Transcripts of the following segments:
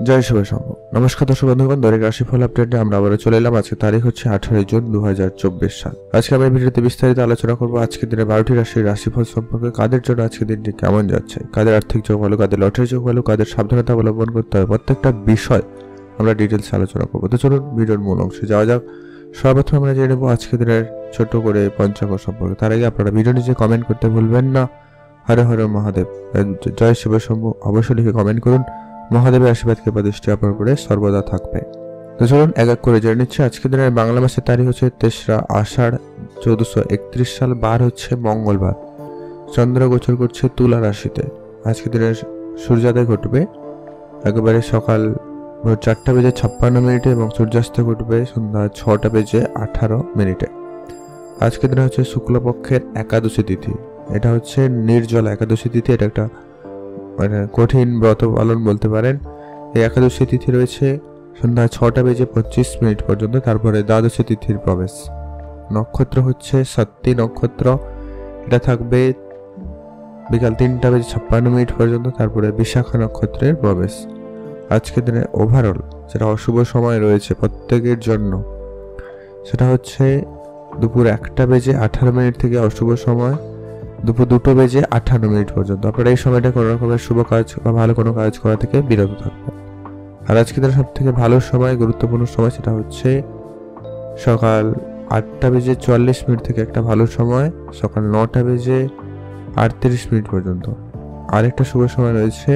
জয় শুভ শম্ভ। নমস্কার দর্শক বন্ধুগণ, দৈনিক রাশিফল আপডেটে আমরা আবারও চলে এলাম। আজকে তারিখ হচ্ছে 18 জুন 2024 সাল। আজকে আমরা ভিডিওতে বিস্তারিত আলোচনা করব আজকের দিনে 12টি রাশির রাশিফল সম্পর্কে। কাদের জন্য আজকের দিনটি কেমন যাচ্ছে, কাদের আর্থিক যোগ ভালো, কাদের লটারি যোগ ভালো, কাদের সাবধানতা অবলম্বন করতে হবে, প্রত্যেকটা বিষয় আমরা ডিটেলস আলোচনা করবো। তো চলুন ভিডিওর মূল অংশে যাওয়া যাক। সর্বপ্রথম আমরা জেনে নেব আজকের দিনের ছোট করে পঞ্চাঙ্গ সম্পর্কে। তার আগে আপনারা ভিডিও নিচে কমেন্ট করতে ভুলবেন না। হর হর মহাদেব, জয় শিব শম্ভ অবশ্যই লিখে কমেন্ট করুন। মহাদেবের আশীর্বাদ কৃপা দৃষ্টি আপনার উপরে সর্বদা থাকবে। তো চলুন এক এক করে জেনে নিচ্ছি। আজকের দিনের বাংলা মাসের তারিখ হচ্ছে 3রা আষাঢ় 1431 সাল, বার হচ্ছে মঙ্গলবার। চন্দ্র গোচর করছে তুলা রাশিতে। আজকের দিনের সূর্যোদয় ঘটবে একেবারে সকাল ভোর 4:56 এবং সূর্যাস্ত ঘটবে সন্ধ্যা 6:18। আজকের দিনে হচ্ছে শুক্লপক্ষের একাদশী তিথি। এটা হচ্ছে নির্জলা একাদশী তিথি। এটা একটা কঠিন ব্রত পালন বলতে পারেন। এই একাদশী তিথি রয়েছে সন্ধ্যা 6:25 পর্যন্ত। তারপরে দ্বাদশী তিথির প্রবেশ। নক্ষত্র হচ্ছে সত্যি নক্ষত্র। এটা থাকবে বিকাল 3:56 পর্যন্ত। তারপরে বিশাখা নক্ষত্রের প্রবেশ। আজকের দিনে ওভারঅল যেটা অশুভ সময় রয়েছে প্রত্যেকের জন্য, সেটা হচ্ছে দুপুর 1:18 থেকে অশুভ সময় দুপুর 2:58 পর্যন্ত। আপনারা এই সময়টা কোনো রকমের শুভ কাজ বা ভালো কোনো কাজ করা থেকে বিরত থাকবেন। আর আজকে দিনের সব থেকে ভালো সময়, গুরুত্বপূর্ণ সময়, সেটা হচ্ছে সকাল 8:44 থেকে একটা ভালো সময় সকাল 9:38 পর্যন্ত। আরেকটা শুভ সময় রয়েছে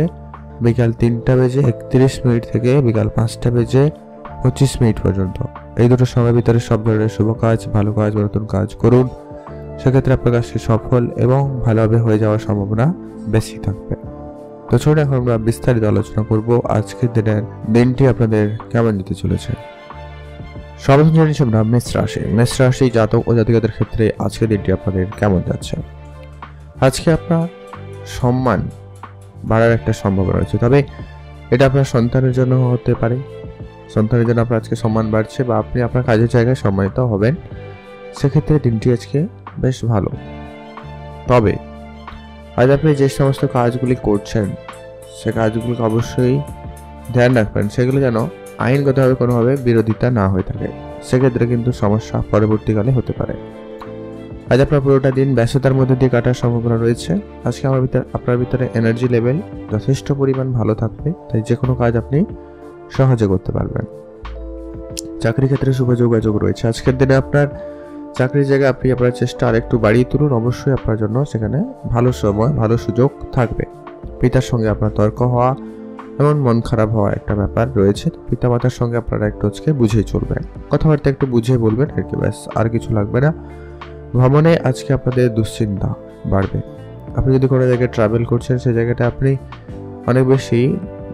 বিকাল 3:31 থেকে বিকাল 5:25 পর্যন্ত। এই দুটো সময়ের ভিতরে সব ধরনের শুভ কাজ, ভালো কাজ বা নতুন কাজ করুন। সেক্ষেত্রে আপনার কাছে সফল এবং ভালোভাবে হয়ে যাওয়ার সম্ভাবনা বেশি থাকবে। তো চলুন এখন আমরা বিস্তারিত আলোচনা করব আজকের দিনটি আপনাদের কেমন যেতে চলেছে। সর্বপ্রথম জানিয়েছি আমরা মেষ রাশি জাতক ও জাতিকাদের ক্ষেত্রে আজকের দিনটি আপনাদের কেমন যাচ্ছে। আজকে আপনার সম্মান বাড়ার একটা সম্ভাবনা রয়েছে, তবে এটা আপনার সন্তানের জন্য হতে পারে। সন্তানের জন্য আপনার আজকে সম্মান বাড়ছে বা আপনি আপনার কাজের জায়গায় সম্মানিত হবেন। সেক্ষেত্রে দিনটি আজকে বেশ ভালো। তবে আজ আপনি যে সমস্ত কাজগুলি করছেন সে কাজগুলিকে অবশ্যই ধ্যান রাখবেন, সেগুলো যেন আইনগতভাবে কোনোভাবে বিরোধিতা না হয়ে থাকে। সেক্ষেত্রে কিন্তু সমস্যা পরবর্তীকালে হতে পারে। আজ আপনার পুরোটা দিন ব্যস্ততার মধ্যে দিয়ে কাটার সম্ভাবনা রয়েছে। আজকে আপনার ভিতরে এনার্জি লেভেল যথেষ্ট পরিমাণ ভালো থাকবে, তাই যে কোনো কাজ আপনি সহজে করতে পারবেন। চাকরি ক্ষেত্রে শুভ যোগাযোগ রয়েছে। আজকের দিনে আপনার চাকরির জায়গায় আপনি আপনার চেষ্টা আরেকটু বাড়িয়ে তুলুন। অবশ্যই আপনার জন্য সেখানে ভালো সময়, ভালো সুযোগ থাকবে। পিতার সঙ্গে আপনার তর্ক হওয়া এমন মন খারাপ হওয়া একটা ব্যাপার রয়েছে। পিতা মাতার সঙ্গে আপনারা একটু আজকে বুঝেই চলবেন, কথাবার্তা একটু বুঝে বলবেন আর কি, ব্যাস, আর কিছু লাগবে না। ভ্রমণে আজকে আপনাদের দুশ্চিন্তা বাড়বে। আপনি যদি কোনো জায়গায় ট্রাভেল করছেন সেই জায়গাটা আপনি অনেক বেশি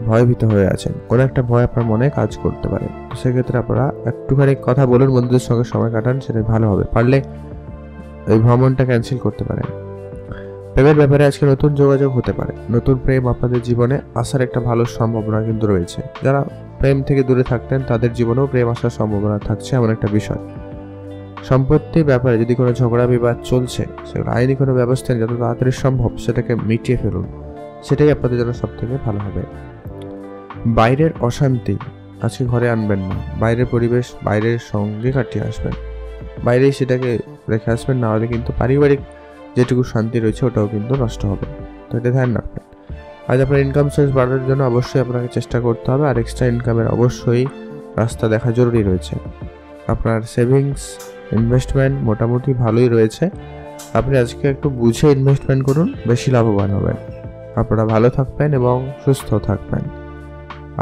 ভয়ভীত হয়ে আছেন, কোনো একটা ভয় আপনার মনে কাজ করতে পারে। তো সেক্ষেত্রে আপনারা একটুখানি কথা বলুন, বন্ধুদের সঙ্গে সময় কাটান, সেটাই ভালো হবে। পারলে এই ভ্রমণটা ক্যান্সেল করতে পারেন। প্রেমের ব্যাপারে আজকে নতুন যোগাযোগ হতে পারে। নতুন প্রেম আপনাদের জীবনে আসার একটা ভালো সম্ভাবনা কিন্তু রয়েছে। যারা প্রেম থেকে দূরে থাকতেন তাদের জীবনেও প্রেম আসার সম্ভাবনা থাকছে, এমন একটা বিষয়। সম্পত্তির ব্যাপারে যদি কোনো ঝগড়া বিবাদ চলছে, সেগুলো আইনি কোনো ব্যবস্থা যত তাড়াতাড়ি সম্ভব সেটাকে মিটিয়ে ফেলুন, সেটাই আপনাদের জন্য সব থেকে ভালো হবে। বাইরের অশান্তি আজকে ঘরে আনবেন না। বাইরের পরিবেশ বাইরের সঙ্গে কাটিয়ে আসবেন, বাইরেই সেটাকে রেখে আসবেন, না হলে কিন্তু পারিবারিক যেটুকু শান্তি রয়েছে ওটাও কিন্তু নষ্ট হবে। তো এটা ধ্যান রাখবেন। আজ আপনার ইনকাম সোর্স বাড়ানোর জন্য অবশ্যই আপনাকে চেষ্টা করতে হবে, আর এক্সট্রা ইনকামের অবশ্যই রাস্তা দেখা জরুরি রয়েছে। আপনার সেভিংস ইনভেস্টমেন্ট মোটামুটি ভালোই রয়েছে। আপনি আজকে একটু বুঝে ইনভেস্টমেন্ট করুন, বেশি লাভবান হবেন। আপনারা ভালো থাকবেন এবং সুস্থ থাকবেন।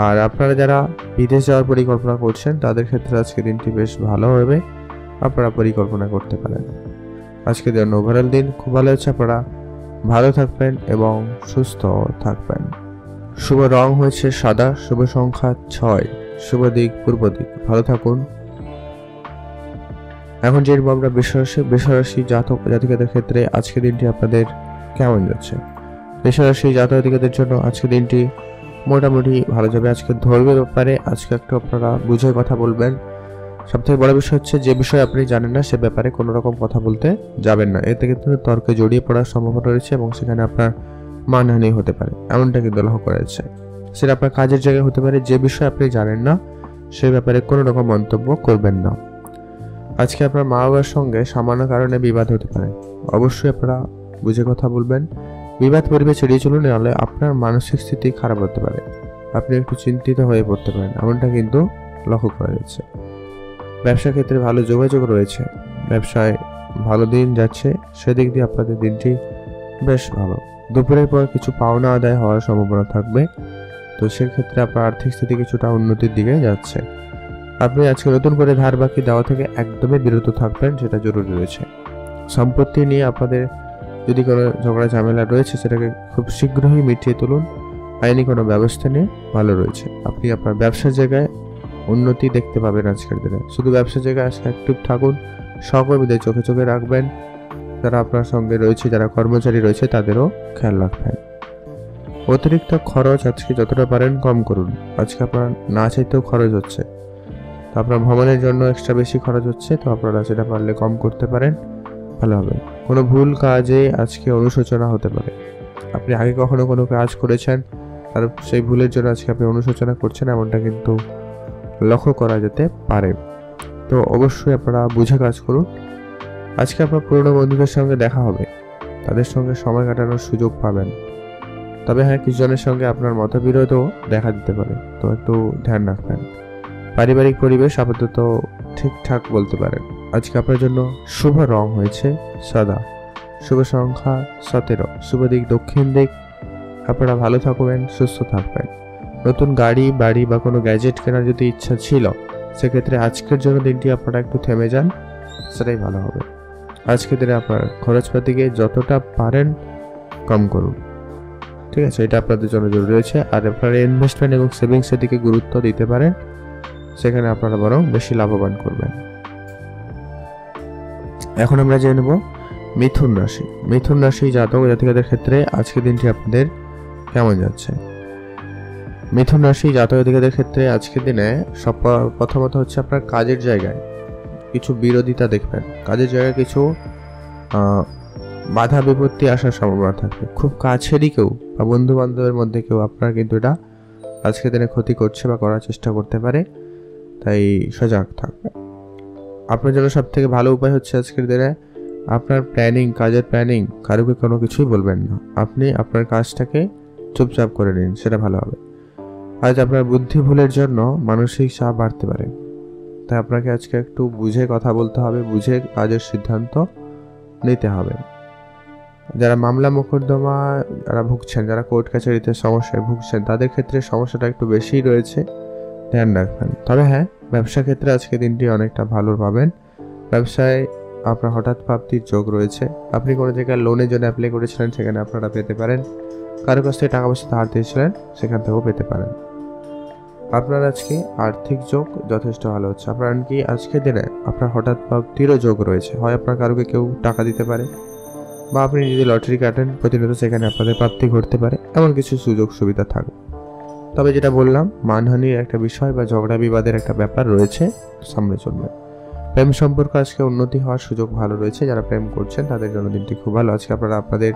আর আপনারা যারা বিদেশ যাওয়ার পরিকল্পনা করছেন তাদের ক্ষেত্রে আজকে দিনটি বেশ ভালো হবে, আপনারা পরিকল্পনা করতে পারেন। আজকে দিন ওভারঅল দিন খুব ভালো হচ্ছে। আপনারা ভালো থাকবেন এবং সুস্থ থাকবেন। শুভ রং হয়েছে সাদা, শুভ সংখ্যা 6, শুভ দিক পূর্ব দিক। ভালো থাকুন। এখন যে আমরা বৃষরাশি জাতক জাতিকাদের ক্ষেত্রে আজকে দিনটি আপনাদের কেমন যাচ্ছে। বৃষরাশি জাতক জাতিকাদের জন্য আজকে দিনটি মোটামুটি ভালো যাবে। আজকে ধর্মের ব্যাপারে আজকে একটু আপনারা বুঝে কথা বলবেন। সবথেকে বড় বিষয় হচ্ছে যে বিষয় আপনি জানেন না সে ব্যাপারে কোনো রকম কথা বলতে যাবেন না, এতে কিন্তু তর্কে জড়িয়ে পড়ার সম্ভাবনা রয়েছে এবং সেখানে আপনার মানহানি হতে পারে, এমনটা কিন্তু লক্ষ্য করা যাচ্ছে। সেটা আপনার কাজের জায়গায় হতে পারে। যে বিষয়ে আপনি জানেন না সেই ব্যাপারে কোনো রকম মন্তব্য করবেন না। আজকে আপনার মা বাবার সঙ্গে সামান্য কারণে বিবাদ হতে পারে, অবশ্যই আপনারা বুঝে কথা বলবেন। বিবাদ পরিবেশ এড়িয়ে চলুন, নাহলে আপনার মানসিক স্থিতি খারাপ হতে পারে, আপনি একটু চিন্তিত হয়ে পড়তে পারেন, এমনটা কিন্তু লক্ষ্য করা যাচ্ছে। ব্যবসার ক্ষেত্রে ভালো যোগাযোগ রয়েছে, ব্যবসায় ভালো দিন যাচ্ছে, সেদিক দিয়ে আপনাদের দিনটি বেশ ভালো। দুপুরের পর কিছু পাওনা আদায় হওয়ার সম্ভাবনা থাকবে, তো সেক্ষেত্রে আপনার আর্থিক স্থিতি কিছুটা উন্নতির দিকে যাচ্ছে। আপনি আজকে নতুন করে ধার বাকি দেওয়া থেকে একদমই বিরত থাকবেন, সেটা জরুরি রয়েছে। সম্পত্তি নিয়ে আপনাদের যদি কোনো ঝগড়া ঝামেলা রয়েছে সেটাকে খুব শীঘ্রই মিটিয়ে তুলুন, আইনি কোনো ব্যবস্থা নিয়ে ভালো রয়েছে। আপনি আপনার ব্যবসার জায়গায় উন্নতি দেখতে পাবেন আজকের দিনে। শুধু ব্যবসার জায়গায় আজকে অ্যাক্টিভ থাকুন, সহকর্মীদের চোখে চোখে রাখবেন, যারা আপনার সঙ্গে রয়েছে, যারা কর্মচারী রয়েছে তাদেরও খেয়াল রাখবেন। অতিরিক্ত খরচ আজকে যতটা পারেন কম করুন। আজকে আপনার না চাইতেও খরচ হচ্ছে, তো আপনার ভ্রমণের জন্য এক্সট্রা বেশি খরচ হচ্ছে, তো আপনারা সেটা পারলে কম করতে পারেন, ভালো হবে। কোনো ভুল কাজে আজকে অনুশোচনা হতে পারে। আপনি আগে কখনো কোনো কাজ করেছেন আর সেই ভুলের জন্য আজকে আপনি অনুশোচনা করছেন, এমনটা কিন্তু লক্ষ্য করা যেতে পারে। তো অবশ্যই আপনারা বুঝে কাজ করুন। আজকে আপনার পুরনো বন্ধুদের সঙ্গে দেখা হবে, তাদের সঙ্গে সময় কাটানোর সুযোগ পাবেন। তবে হ্যাঁ, কিছুজনের সঙ্গে আপনার মতবিরোধও দেখা দিতে পারে, তো একটু ধ্যান রাখবেন। পারিবারিক পরিবেশ আপাতত ঠিকঠাক বলতে পারেন। আজকে আপনার জন্য শুভ রং হয়েছে সাদা, শুভ সংখ্যা 17, শুভ দিক দক্ষিণ দিক। আপনারা ভালো থাকবেন, সুস্থ থাকবেন। নতুন গাড়ি বাড়ি বা কোনো গ্যাজেট কেনার যদি ইচ্ছা ছিল, সেক্ষেত্রে আজকের জন্য দিনটি আপনারা একটু থেমে যান, সেটাই ভালো হবে। আজকের দিনে আপনার খরচপাতিকে যতটা পারেন কম করুন, ঠিক আছে? এটা আপনাদের জন্য জরুরি রয়েছে। আর আপনারা ইনভেস্টমেন্ট এবং সেভিংসের দিকে গুরুত্ব দিতে পারেন, সেখানে আপনারা বরং বেশি লাভবান করবেন। এখন আমরা জেনে নেব মিথুন রাশি। মিথুন রাশি জাতক জাতিকাদের ক্ষেত্রে আজকের দিনটি আপনাদের কেমন যাচ্ছে? মিথুন রাশি জাতক জাতিকাদের ক্ষেত্রে আজকের দিনে প্রথমত হচ্ছে আপনার কাজের জায়গায় কিছু বিরোধিতা দেখবেন, কাজের জায়গায় কিছু বাধা বিপত্তি আসার সম্ভাবনা থাকবে। খুব কাছেরই কেউ বা বন্ধু বান্ধবের মধ্যে কেউ আপনার কিন্তু এটা আজকের দিনে ক্ষতি করছে বা করার চেষ্টা করতে পারে, তাই সজাগ থাকবে। আপনার জন্য সব থেকে ভালো উপায় হচ্ছে আজকের দিনে আপনার প্ল্যানিং, কাজের প্ল্যানিং কারোকে কোনো কিছুই বলবেন না, আপনি আপনার কাজটাকে চুপচাপ করে নিন, সেটা ভালো হবে। আজ আপনার বুদ্ধি ভুলের জন্য মানসিক চাপ বাড়তে পারে, তাই আপনাকে আজকে একটু বুঝে কথা বলতে হবে, বুঝে কাজের সিদ্ধান্ত নিতে হবে। যারা মামলা মোকদ্দমা যারা ভুগছেন, যারা কোর্ট কাছারিতে সমস্যায় ভুগছেন, তাদের ক্ষেত্রে সমস্যাটা একটু বেশিই রয়েছে, ধ্যান রাখবেন। তবে হ্যাঁ, ব্যবসা ক্ষেত্রে আজকে দিনটি অনেকটা ভালো পাবেন। ব্যবসায় আপনার হঠাৎ প্রাপ্তির যোগ রয়েছে। আপনি কোনো জায়গায় লোনের জন্য অ্যাপ্লাই করেছিলেন, সেখানে আপনারা পেতে পারেন। কারো কাছ থেকে টাকা পয়সা ধার দিয়েছিলেন, সেখান থেকেও পেতে পারেন। আপনার আজকে আর্থিক যোগ যথেষ্ট ভালো হচ্ছে। আপনার কি আজকের দিনে আপনার হঠাৎ প্রাপ্তিরও যোগ রয়েছে, হয় আপনার কারোকে কেউ টাকা দিতে পারে, বা আপনি যদি লটারি কাটেন প্রতিনিয়ত, সেখানে আপনাদের প্রাপ্তি ঘটতে পারে, এমন কিছু সুযোগ সুবিধা থাকবে। তবে যেটা বললাম, মানহানির একটা বিষয় বা ঝগড়া বিবাদের একটা ব্যাপার রয়েছে, সামনে চলবে। প্রেম সম্পর্ক আজকে উন্নতি হওয়ার সুযোগ ভালো রয়েছে। যারা প্রেম করছেন তাদের জন্য দিনটি খুব ভালো। আজকে আপনারা আপনাদের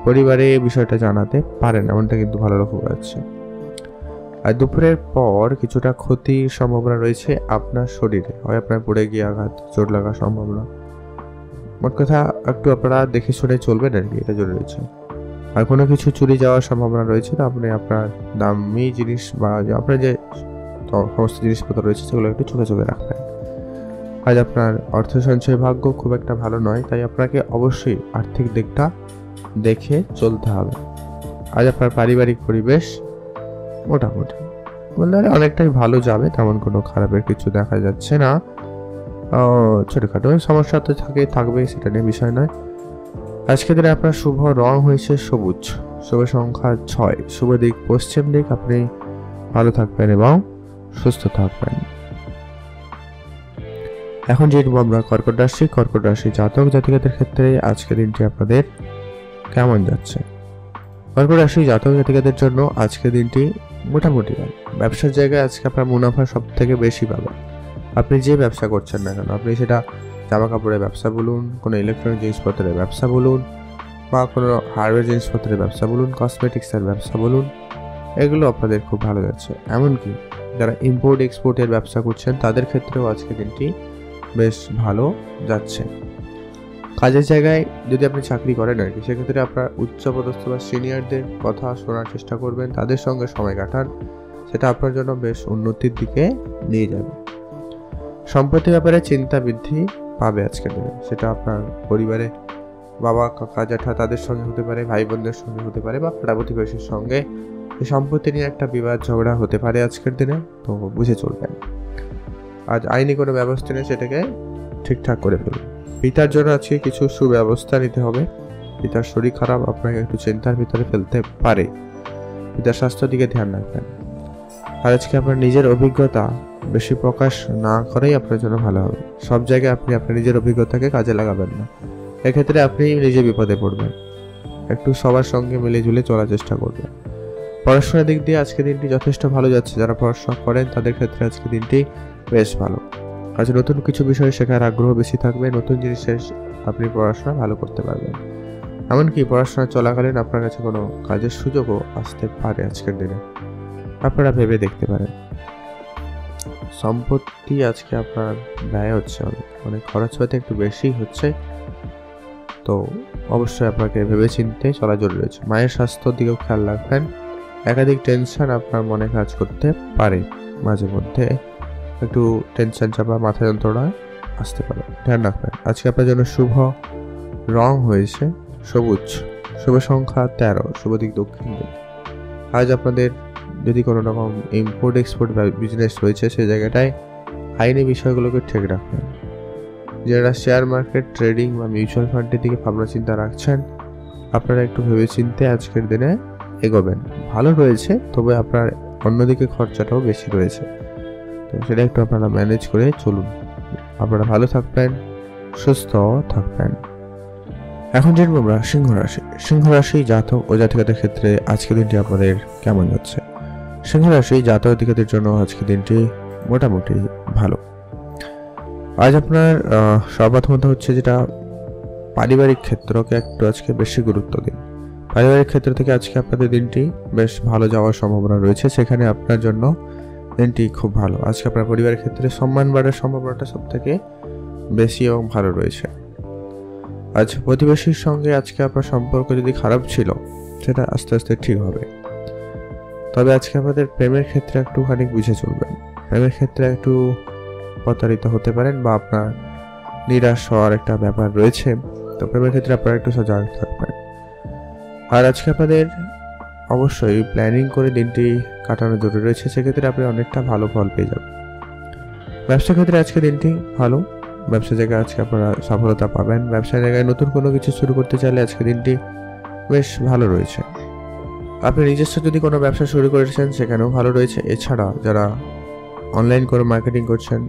পরিবারে এই বিষয়টা জানাতে পারেন, এমনটা কিন্তু ভালো লক্ষ্য করা যাচ্ছে। আর দুপুরের পর কিছুটা ক্ষতির সম্ভাবনা রয়েছে আপনার শরীরে, হয় আপনার পড়ে গিয়ে আঘাত চোট লাগার সম্ভাবনা। মোট কথা একটু আপনারা দেখে শুনে চলবেন আর কি, এটা জরুরি রয়েছে। আর কোনো কিছু চুরি যাওয়ার সম্ভাবনা রয়েছে, তো আপনি আপনার দামি জিনিস বা আপনার যে সমস্ত জিনিসপত্র রয়েছে সেগুলো একটু চোখে চোখে রাখবেন। আজ আপনার অর্থ সঞ্চয় ভাগ্য খুব একটা ভালো নয়, তাই আপনাকে অবশ্যই আর্থিক দিকটা দেখে চলতে হবে। আজ আপনার পারিবারিক পরিবেশ মোটামুটি বললে অনেকটাই ভালো যাবে, তেমন কোনো খারাপের কিছু দেখা যাচ্ছে না। ছোটোখাটো সমস্যা তো থাকবে, সেটা নিয়ে বিষয় নয়। আজকের দিনে আপনার শুভ রং হয়েছে সবুজ, শুভ সংখ্যা 6, শুভ দিক পশ্চিম দিক। আপনি ভালো থাকবেন এবং সুস্থ থাকবেন। এখন জেনব আমরা কর্কট রাশি। কর্কট রাশি জাতক জাতিকাদের ক্ষেত্রে আজকের দিনটি আপনাদের কেমন যাচ্ছে? কর্কট রাশি জাতক জাতিকাদের জন্য আজকের দিনটি মোটামুটি ভালো। ব্যবসার জায়গায় আজকে আপনার মুনাফা সব থেকে বেশি পাবেন। আপনি যে ব্যবসা করছেন না কেন, আপনি সেটা জামা কাপড়ের ব্যবসা বলুন, কোনো ইলেকট্রনিক জিনিসপত্রের ব্যবসা বলুন, বা কোনো হার্ডওয়্যার জিনিসপত্রের ব্যবসা বলুন, কসমেটিক্সের ব্যবসা বলুন, এগুলো আপনাদের খুব ভালো যাচ্ছে। এমনকি যারা ইম্পোর্ট এক্সপোর্টের ব্যবসা করছেন তাদের ক্ষেত্রেও আজকে দিনটি বেশ ভালো যাচ্ছে। কাজের জায়গায় যদি আপনি চাকরি করেন আর কি, সেক্ষেত্রে আপনার উচ্চপদস্থ বা সিনিয়রদের কথা শোনার চেষ্টা করবেন, তাদের সঙ্গে সময় কাটান, সেটা আপনার জন্য বেশ উন্নতির দিকে নিয়ে যাবে। সম্পত্তির ব্যাপারে চিন্তা বৃদ্ধি পাবে আজকের দিনে, সেটা আপনার পরিবারে বাবা কাকা জ্যাঠা তাদের সঙ্গে হতে পারে, ভাই বোনদের সঙ্গে হতে পারে, বা পাড়া প্রতিবেশীর সঙ্গে এই সম্পত্তি নিয়ে একটা বিবাদ ঝগড়া হতে পারে আজকের দিনে, তো বুঝে চলবেন। আজ আইনি কোনো ব্যবস্থা নিয়ে সেটাকে ঠিকঠাক করে ফেলুন। পিতার জন্য আজকে কিছু সুব্যবস্থা নিতে হবে। পিতার শরীর খারাপ আপনাকে একটু চিন্তার ভিতরে ফেলতে পারে, পিতার স্বাস্থ্যের দিকে ধ্যান রাখবেন। আর আজকে আপনার নিজের অভিজ্ঞতা বেশি প্রকাশ না করাই আপনার জন্য ভালো হবে। সব জায়গায় আপনি আপনার নিজের অভিজ্ঞতাকে কাজে লাগাবেন না, এক্ষেত্রে আপনি নিজে বিপদে পড়বেন। একটু সবার সঙ্গে মিলেঝুলে চলার চেষ্টা করবেন। পড়াশোনার দিক দিয়ে আজকে দিনটি যথেষ্ট ভালো যাচ্ছে। যারা পড়াশোনা করেন তাদের ক্ষেত্রে আজকে দিনটি বেশ ভালো। আজ নতুন কিছু বিষয়ে শেখার আগ্রহ বেশি থাকবে, নতুন জিনিসের আপনি পড়াশোনা ভালো করতে পারবেন। এমনকি পড়াশোনা চলাকালীন আপনার কাছে কোনো কাজের সুযোগও আসতে পারে আজকের দিনে, আপনারা ভেবে দেখতে পারেন। সম্পত্তি আজকে আপনার ব্যয় হচ্ছে, অনেক খরচপাতি একটু বেশি হচ্ছে, তো অবশ্যই আপনাকে ভেবে চিন্তে চলা জরুরি আছে। মায়ের স্বাস্থ্যের দিকেও খেয়াল রাখবেন। একাধিক টেনশন আপনার মনে কাজ করতে পারে, মাঝে মধ্যে একটু টেনশন চাপা, মাথা যন্ত্রণা আসতে পারে, ধ্যান রাখবেন। আজকে আপনার জন্য শুভ রং হয়েছে সবুজ, শুভ সংখ্যা 13, শুভ দিক দক্ষিণ দিক। আজ আপনাদের যদি কোনো রকম ইম্পোর্ট এক্সপোর্ট বিজনেস রয়েছে সেই জায়গাটায় আইনি বিষয়গুলোকে ঠিক রাখবেন। যারা শেয়ার মার্কেট ট্রেডিং বা মিউচুয়াল ফান্ডের দিকে ভাবনা চিন্তা রাখছেন, আপনারা একটু ভেবে চিন্তে আজকের দিনে এগোবেন। ভালো রয়েছে, তবে আপনার অন্যদিকে খরচাটাও বেশি রয়েছে, তো সেটা একটু আপনারা ম্যানেজ করে চলুন। আপনারা ভালো থাকবেন, সুস্থ থাকবেন। এখন জানবো আমরা সিংহ রাশি। সিংহ রাশি জাতক ও জাতিকাদের ক্ষেত্রে আজকের দিনটি আপনাদের কেমন যাচ্ছে? সিংহ রাশি জাতক জাতিকাদের জন্য আজকের দিনটি মোটামুটি ভালো। আজ আপনার সর্বপ্রথমত হচ্ছে যেটা পারিবারিক ক্ষেত্রকে একটু আজকে বেশি গুরুত্ব দিন। পারিবারিক ক্ষেত্র থেকে আজকে আপনাদের দিনটি বেশ ভালো যাওয়ার সম্ভাবনা রয়েছে, সেখানে আপনার জন্য দিনটি খুব ভালো। আজকে আপনার পরিবারের ক্ষেত্রে সম্মান বাড়ার সম্ভাবনাটা সব থেকে বেশি এবং ভালো রয়েছে। আজ প্রতিবেশীর সঙ্গে আজকে আপনার সম্পর্ক যদি খারাপ ছিল সেটা আস্তে আস্তে ঠিক হবে। তবে আজকে আপনাদের প্রেমের ক্ষেত্রে একটুখানি বুঝে চলবেন। প্রেমের ক্ষেত্রে একটু প্রতারিত হতে পারেন বা আপনার নিরাশ হওয়ার একটা ব্যাপার রয়েছে, তো প্রেমের ক্ষেত্রে আপনারা একটু সজাগ থাকবেন। আর আজকে আপনাদের অবশ্যই প্ল্যানিং করে দিনটি কাটানো জরুরি রয়েছে, সেক্ষেত্রে আপনি অনেকটা ভালো ফল পেয়ে যাবেন। ব্যবসা ক্ষেত্রে আজকে দিনটি ভালো, ব্যবসা জায়গায় আজকে আপনারা সফলতা পাবেন। ব্যবসা জায়গায় নতুন কোনো কিছু শুরু করতে চাইলে আজকে দিনটি বেশ ভালো রয়েছে। আপনি নিজস্ব যদি কোনো ব্যবসা শুরু করেছেন সেখানেও ভালো রয়েছে। এছাড়া যারা অনলাইন করে মার্কেটিং করছেন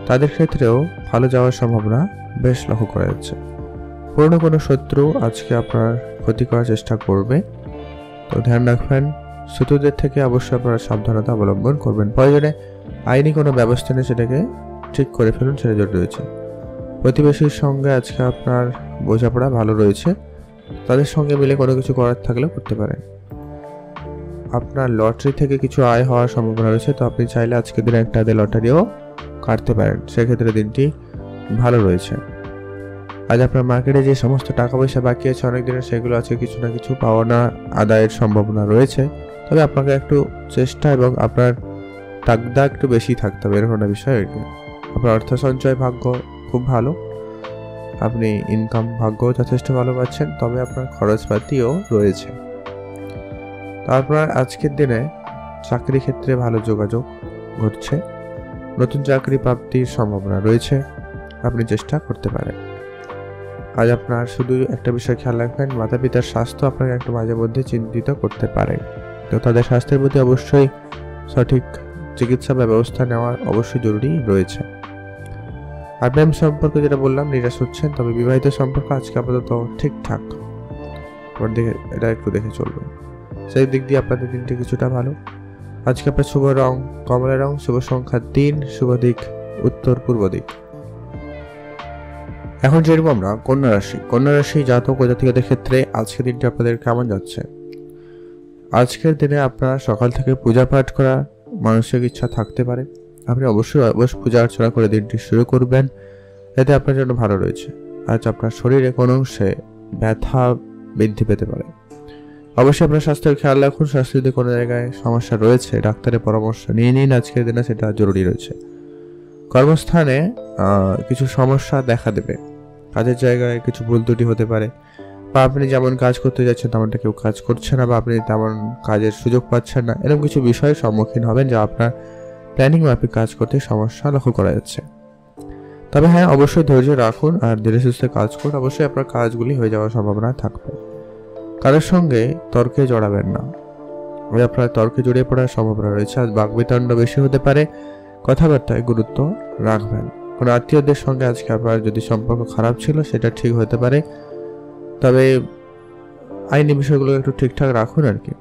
তাদের ক্ষেত্রেও ভালো যাওয়ার সম্ভাবনা বেশ লক্ষ্য করা যাচ্ছে। পুরনো কোনো শত্রু আজকে আপনার ক্ষতি করার চেষ্টা করবে, তো ধ্যান রাখবেন। শত্রুদের থেকে অবশ্যই আপনারা সাবধানতা অবলম্বন করবেন। প্রয়োজনে আইনি কোনো ব্যবস্থা নিয়ে সেটাকে ঠিক করে ফেলুন, সেটা জরুরি রয়েছে। প্রতিবেশীর সঙ্গে আজকে আপনার বোঝাপড়া ভালো রয়েছে, তাদের সঙ্গে মিলে কোনো কিছু করার থাকলেও করতে পারেন। আপনার লটারি থেকে কিছু আয় হওয়ার সম্ভাবনা রয়েছে, তো আপনি চাইলে আজকের দিনে একটা লটারিও কাটতে পারেন, সেক্ষেত্রে দিনটি ভালো রয়েছে। আজ আপনার মার্কেটে যে সমস্ত টাকা পয়সা বাকি আছে অনেক দিনের, সেগুলো আছে কিছু না কিছু পাওনা আদায়ের সম্ভাবনা রয়েছে, তবে আপনাকে একটু চেষ্টা এবং আপনার তাগদা একটু বেশি থাকতে হবে, এরকম একটা বিষয়। আপনার অর্থ সঞ্চয় ভাগ্য খুব ভালো, আপনি ইনকাম ভাগ্য যথেষ্ট ভালো পাচ্ছেন, তবে আপনার খরচপাতিও রয়েছে। তারপর আজকের দিনে চাকরি ক্ষেত্রে ভালো যোগাযোগ ঘটছে, নতুন চাকরি প্রাপ্তির সম্ভাবনা রয়েছে, আপনি চেষ্টা করতে পারেন। আজ আপনার শুধু একটা বিষয় খেয়াল রাখবেন, মাতা পিতার স্বাস্থ্য আপনাকে একটু মাঝে মধ্যে চিন্তিত করতে পারে, তো তাদের স্বাস্থ্যের প্রতি অবশ্যই সঠিক চিকিৎসা ব্যবস্থা নেওয়ার অবশ্যই জরুরি রয়েছে। আর প্রেম সম্পর্কে যেটা বললাম নিরাশ হচ্ছেন, তবে বিবাহিত সম্পর্ক আজকে আপাতত ঠিকঠাক, এটা একটু দেখে চলবেন। সেই দিক দিয়ে আপনাদের দিনটি কিছুটা ভালো। আজকে আপনার শুভ রং কমলা রং, শুভ সংখ্যা 3, শুভ দিক উত্তর পূর্ব দিক। এখন যেরকম আমরা কন্যা রাশি জাতক ও জাতিকাদের ক্ষেত্রে আজকের দিনটি আপনাদের কেমন যাচ্ছে? আজকের দিনে আপনার সকাল থেকে পূজা পাঠ করা মানসিক ইচ্ছা থাকতে পারে। আপনি অবশ্যই পূজা অর্চনা করে দিনটি শুরু করবেন, এতে আপনার জন্য ভালো রয়েছে। আজ আপনার শরীরে কোনো অংশে ব্যথা বৃদ্ধি পেতে পারে। অবশ্যই আপনার স্বাস্থ্যের খেয়াল রাখুন। স্বাস্থ্য যদি কোনো জায়গায় সমস্যা রয়েছে, ডাক্তারের পরামর্শ নিয়ে নিন আজকের দিনে, সেটা জরুরি রয়েছে। কর্মস্থানে কিছু সমস্যা দেখা দেবে, কাজের জায়গায় কিছু ভুল ত্রুটি হতে পারে, বা আপনি যেমন কাজ করতে যাচ্ছেন তেমনটা কেউ কাজ করছে না, বা আপনি তেমন কাজের সুযোগ পাচ্ছেন না, এরকম কিছু বিষয়ের সম্মুখীন হবেন যা আপনার প্ল্যানিং মাফিক কাজ করতে সমস্যা লক্ষ্য করা যাচ্ছে। তবে হ্যাঁ, অবশ্যই ধৈর্য রাখুন আর ধীরে সুস্থে কাজ করুন। অবশ্যই আপনার কাজগুলি হয়ে যাওয়ার সম্ভাবনা থাকবে। কারোর সঙ্গে তর্কে জড়াবেন না, আপনার তর্কে জড়িয়ে পড়ার সম্ভাবনা রয়েছে। আজ বাকবিতণ্ড বেশি হতে পারে, কথাবার্তায় গুরুত্ব রাখবেন। কোনো আত্মীয়দের সঙ্গে আজকে আপনার যদি সম্পর্ক খারাপ ছিল সেটা ঠিক হতে পারে, তবে আইনি বিষয়গুলো একটু ঠিকঠাক রাখুন আর কি।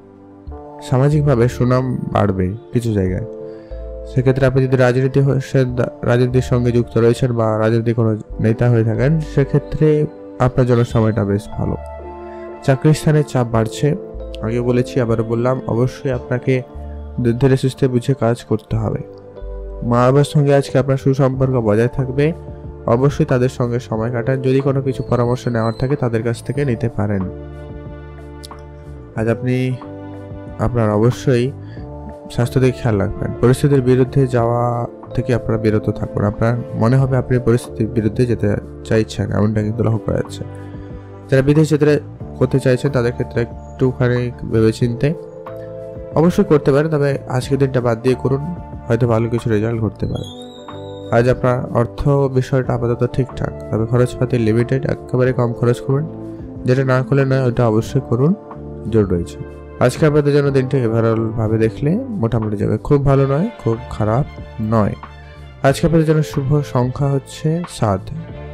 সামাজিকভাবে সুনাম বাড়বে কিছু জায়গায়, সেক্ষেত্রে আপনি যদি রাজনীতির সঙ্গে যুক্ত রয়েছেন বা রাজনীতির কোনো নেতা হয়ে থাকেন, সেক্ষেত্রে আপনার জন্য সময়টা বেশ ভালো। চাকরির স্থানে চাপ বাড়ছে, আগে বলেছি আবারও বললাম, অবশ্যই আপনাকে ধীরে সুস্থে বুঝে কাজ করতে হবে। মা বাবার সঙ্গে আজকে আপনার সুসম্পর্ক বজায় থাকবে। অবশ্যই তাদের সঙ্গে সময় কাটান, যদি কোনো কিছু পরামর্শ নেওয়ার থাকে তাদের কাছ থেকে নিতে পারেন। আজ আপনি আপনার অবশ্যই স্বাস্থ্য দিকে খেয়াল রাখবেন। পরিস্থিতির বিরুদ্ধে যাওয়া থেকে আপনারা বিরত থাকুন। আপনার মনে হবে আপনি পরিস্থিতির বিরুদ্ধে যেতে চাইছেন, এমনটা কিন্তু লক্ষ্য করা যাচ্ছে। যারা বিদেশ যেতে করতে চাইছেন তাদের ক্ষেত্রে একটুখানি ভেবেচিন্তে অবশ্যই করতে পারেন, তবে আজকের দিনটা বাদ দিয়ে করুন, হয়তো ভালো কিছু রেজাল্ট ঘটতে পারে। আজ আপনার অর্থ বিষয়টা আপাতত ঠিকঠাক, তবে খরচপাতি লিমিটেড, একেবারে কম খরচ করুন। যেটা না করলে নয় ওটা অবশ্যই করুন, জোর রয়েছে। আজকে আপনাদের জন্য দিনটা ওভারঅল ভাবে দেখলে মোটামুটি যাবে, খুব ভালো নয়, খুব খারাপ নয়। আজকে আপনাদের জন্য শুভ সংখ্যা হচ্ছে 7,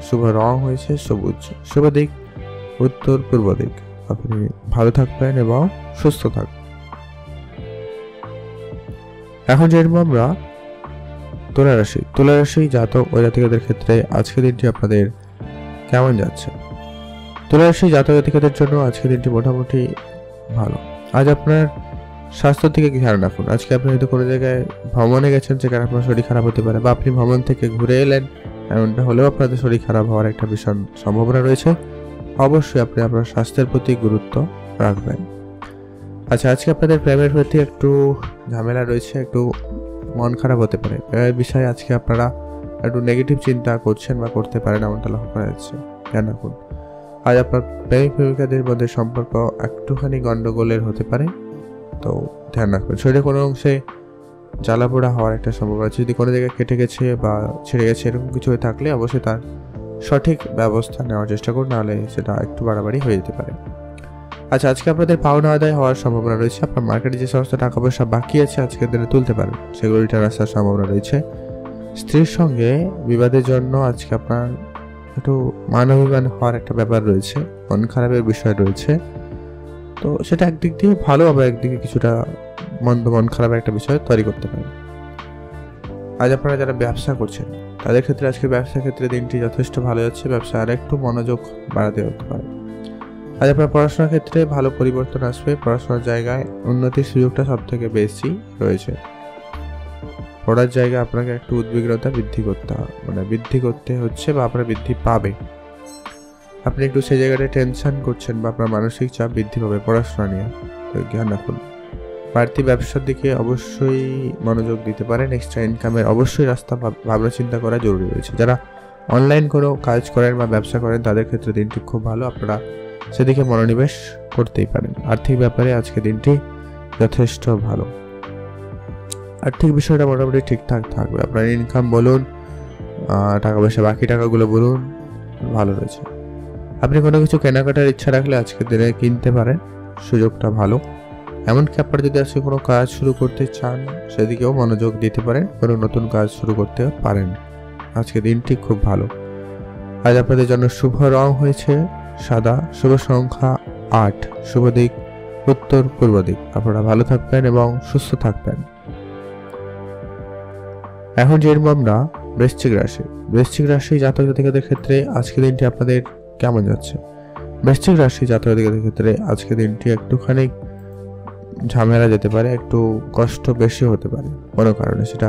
শুভ রং হয়েছে সবুজ, শুভ দিক উত্তর পূর্ব দিক। আপনি ভালো থাকবেন এবং সুস্থ থাকবেন। এখন জানবো আমরা তুলা রাশি জাতক ও জাতিকাদের ক্ষেত্রে আজকের দিনটি আপনাদের কেমন যাচ্ছে। তুলা রাশি জাতক জাতিকাদের জন্য আজকের দিনটি মোটামুটি ভালো। আজ আপনার স্বাস্থ্যের দিকে খেয়াল রাখুন। আজকে আপনি হয়তো কোনো জায়গায় ভ্রমণে গেছেন, যেখানে আপনার শরীর খারাপ হতে পারে, বা আপনি ভ্রমণ থেকে ঘুরে এলেন, এমনটা হলেও আপনাদের শরীর খারাপ হওয়ার একটা ভীষণ সম্ভাবনা রয়েছে। অবশ্যই আপনি আপনার স্বাস্থ্যের প্রতি গুরুত্ব রাখবেন। আচ্ছা, আজকে আপনাদের প্রেমের প্রতি একটু ঝামেলা রয়েছে, একটু মন খারাপ হতে পারে। প্রেমের বিষয়ে আজকে আপনারা একটু নেগেটিভ চিন্তা করছেন বা করতে পারেন, এমনটা লক্ষ্য করা যাচ্ছে। ধ্যান রাখুন। আজ আপনার প্রেমিক প্রেমিকাদের মধ্যে সম্পর্ক একটুখানি গন্ডগোলের হতে পারে, তো ধ্যান রাখবেন। শরীরে কোনো অংশে জ্বালাপোড়া হওয়ার একটা সম্ভাবনা আছে। যদি কোনো জায়গায় কেটে গেছে বা ছিঁড়ে গেছে এরকম কিছু হয়ে থাকলে অবশ্যই তার সঠিক ব্যবস্থা নেওয়ার চেষ্টা করুন, নাহলে সেটা একটু বাড়াবাড়ি হয়ে যেতে পারে। আচ্ছা, আজকে আপনাদের পাওনা আদায় হওয়ার সম্ভাবনা রয়েছে। আপনার মার্কেটে যে সমস্ত টাকা পয়সা বাকি আছে আজকের দিনে তুলতে পারেন, সেগুলো রিটার্ন আসার সম্ভাবনা রয়েছে। স্ত্রীর সঙ্গে বিবাদের জন্য আজকে আপনার একটু মানবিমান হওয়ার একটা ব্যাপার রয়েছে, মন খারাপের বিষয় রয়েছে, তো সেটা একদিক দিয়ে ভালো, আবার একদিকে কিছুটা মন খারাপের একটা বিষয় তৈরি করতে পারে। আজ আপনারা যারা ব্যবসা করছেন তাদের ক্ষেত্রে আজকে ব্যবসার ক্ষেত্রে দিনটি যথেষ্ট ভালো যাচ্ছে। ব্যবসা আর একটু মনোযোগ বাড়াতে হতে পারে। আজ আপনার পড়াশোনার ক্ষেত্রে ভালো পরিবর্তন আসবে। পড়াশোনার জায়গায় উন্নতির সুযোগটা সব থেকে বেশি রয়েছে। পড়ার জায়গায় আপনাকে একটু উদ্বিগ্নতা বৃদ্ধি করতে হচ্ছে, বা আপনার বৃদ্ধি পাবে। আপনি একটু সেই জায়গাটায় টেনশন করছেন, বা আপনার মানসিক চাপ বৃদ্ধি পাবে পড়াশোনা নিয়ে, জ্ঞান রাখুন। বাড়তি ব্যবসার দিকে অবশ্যই মনোযোগ দিতে পারেন। এক্সট্রা ইনকামের অবশ্যই রাস্তা ভাবনা চিন্তা করা জরুরি রয়েছে। যারা অনলাইন কোনো কাজ করেন বা ব্যবসা করেন তাদের ক্ষেত্রে দিনটি খুব ভালো, আপনারা সেদিকে মনোনিবেশ করতেই পারেন। আর্থিক ব্যাপারে আজকে দিনটি যথেষ্ট ভালো। আর্থিক বিষয়টা মোটামুটি ঠিকঠাক থাকবে। আপনার ইনকাম বলুন, টাকা পয়সা বাকি টাকাগুলো বলুন, ভালো রয়েছে। আপনি কোনো কিছু কেনাকাটার ইচ্ছা রাখলে আজকের দিনে কিনতে পারেন, সুযোগটা ভালো। এমনকি আপনারা যদি আজকে কোনো কাজ শুরু করতে চান সেদিকেও মনোযোগ দিতে পারেন, কোনো নতুন কাজ শুরু করতে পারেন। আজকে দিনটি খুব ভালো। আজ আপনাদের জন্য শুভ রং হয়েছে সাদা, শুভ সংখ্যা 8, শুভ দিক উত্তর পূর্ব দিক। আপনারা ভালো থাকবেন এবং সুস্থ থাকবেন। এখন জানবো আমরা বৃশ্চিক রাশি জাতক জাতিকাদের ক্ষেত্রে আজকের দিনটি আপনাদের কেমন যাচ্ছে। বৃশ্চিক রাশি জাতক জাতিকাদের ক্ষেত্রে আজকের দিনটি একটুখানি ঝামেলা যেতে পারে, একটু কষ্ট বেশি হতে পারে কোনো কারণে। সেটা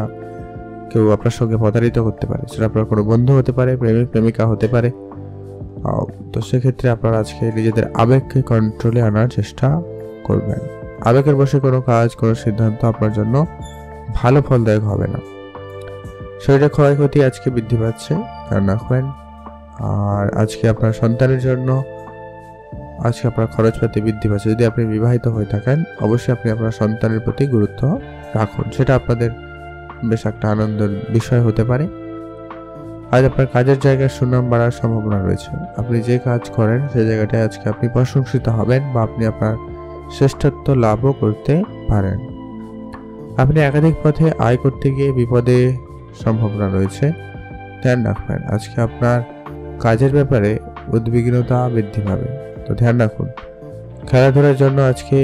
কেউ আপনার সঙ্গে প্রতারিত করতে পারে, সেটা আপনার কোনো বন্ধু হতে পারে, প্রেমিক প্রেমিকা হতে পারে। তো সেক্ষেত্রে আপনারা আজকে নিজেদের আবেগকে কন্ট্রোলে আনার চেষ্টা করবেন। আবেগের বশে কোনো কাজ, কোনো সিদ্ধান্ত আপনার জন্য ভালো ফলদায়ক হবে না। শরীরের ক্ষয়ক্ষতি আজকে বৃদ্ধি পাচ্ছে, ধারণ রাখবেন। আর আজকে আপনার সন্তানের জন্য আজকে আপনার খরচপাতি বৃদ্ধি পাচ্ছে। যদি আপনি বিবাহিত হয়ে থাকেন, অবশ্যই আপনি আপনার সন্তানের প্রতি গুরুত্ব রাখুন, সেটা আপনাদের বেশ একটা আনন্দের বিষয় হতে পারে। আজ আপনার কাজের জায়গায় সুনাম বাড়ার সম্ভাবনা রয়েছে। আপনি যে কাজ করেন সেই জায়গাটায় আজকে আপনি প্রশংসিত হবেন বা আপনি আপনার শ্রেষ্ঠত্ব লাভও করতে পারেন। আপনি একাধিক পথে আয় করতে গিয়ে বিপদে সম্ভাবনা রয়েছে, ধ্যান রাখবেন। আজকে আপনার কাজের ব্যাপারে উদ্বিগ্নতা বৃদ্ধি পাবে, তো ধ্যান রাখুন। খেলাধুলার জন্য আজকে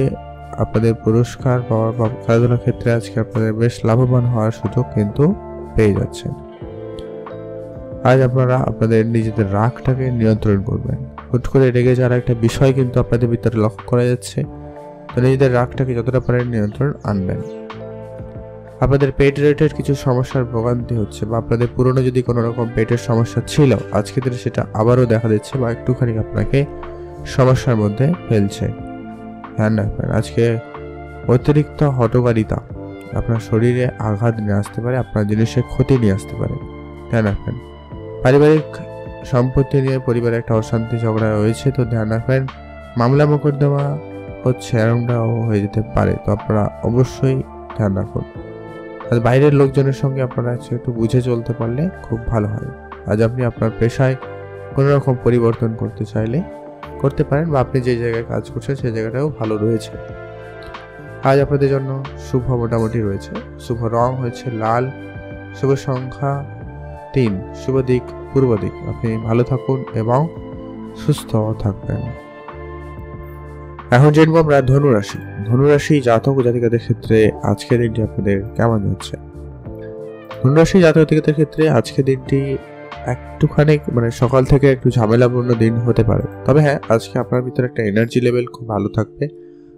আপনাদের পুরস্কার পাওয়ার বা খেলাধুলার ক্ষেত্রে আজকে আপনাদের বেশ লাভবান হওয়ার সুযোগ কিন্তু পেয়ে যাচ্ছেন। আজ আপনারা আপনাদের নিজেদের রাগটাকে নিয়ন্ত্রণ করবেন। হুট করে রেগে যাওয়ার একটা বিষয় কিন্তু আপনাদের ভিতরে লক্ষ্য করা যাচ্ছে, তো নিজেদের রাগটাকে যতটা পারেন নিয়ন্ত্রণ আনবেন। আপনাদের পেট রিলেটেড কিছু সমস্যার ভোগান্তি হচ্ছে, বা আপনাদের পুরনো যদি কোনো রকম পেটের সমস্যা ছিল, আজকে দিনে সেটা আবারও দেখা দিচ্ছে বা একটুখানি আপনাকে সমস্যার মধ্যে ফেলছে, ধ্যান রাখবেন। আজকে অতিরিক্ত হঠকারিতা আপনার শরীরে আঘাত নিয়ে আসতে পারে, আপনার জিনিসের ক্ষতি নিয়ে আসতে পারে, ধ্যান রাখবেন। পারিবারিক সম্পত্তি নিয়ে পরিবারে একটা অশান্তি ঝগড়া হয়েছে, তো ধ্যান রাখবেন। মামলা মোকদ্দমা হচ্ছে, এরকমটাও হয়ে যেতে পারে, তো আপনারা অবশ্যই ধ্যান রাখুন। আর বাইরের লোকজনের সঙ্গে আপনারা একটু বুঝে চলতে পারলে খুব ভালো হয়। আজ আপনি আপনার পেশায় কোনো রকম পরিবর্তন করতে চাইলে করতে পারেন, বা আপনি যে জায়গায় কাজ করছেন সেই জায়গাটাও ভালো রয়েছে। আজ আপনাদের জন্য শুভ মোটামুটি রয়েছে। শুভ রং হচ্ছে লাল, শুভ সংখ্যা 3, শুভ দিক পূর্ব দিক। আপনি ভালো থাকুন এবং সুস্থ থাকবেন। এখন জানবো আমরা ধনুরাশি। ধনুরাশি জাতক জাতিকাদের ক্ষেত্রে আজকের দিনটি আপনাদের কেমন যাচ্ছে? ধনুরাশি জাতক জাতিকাদের ক্ষেত্রে আজকের দিনটি একটুখানি সকাল থেকে একটু ঝামেলাপূর্ণ দিন হতে পারে, তবে হ্যাঁ, আজকে আপনার ভিতরে একটা এনার্জি লেভেল খুব ভালো থাকবে।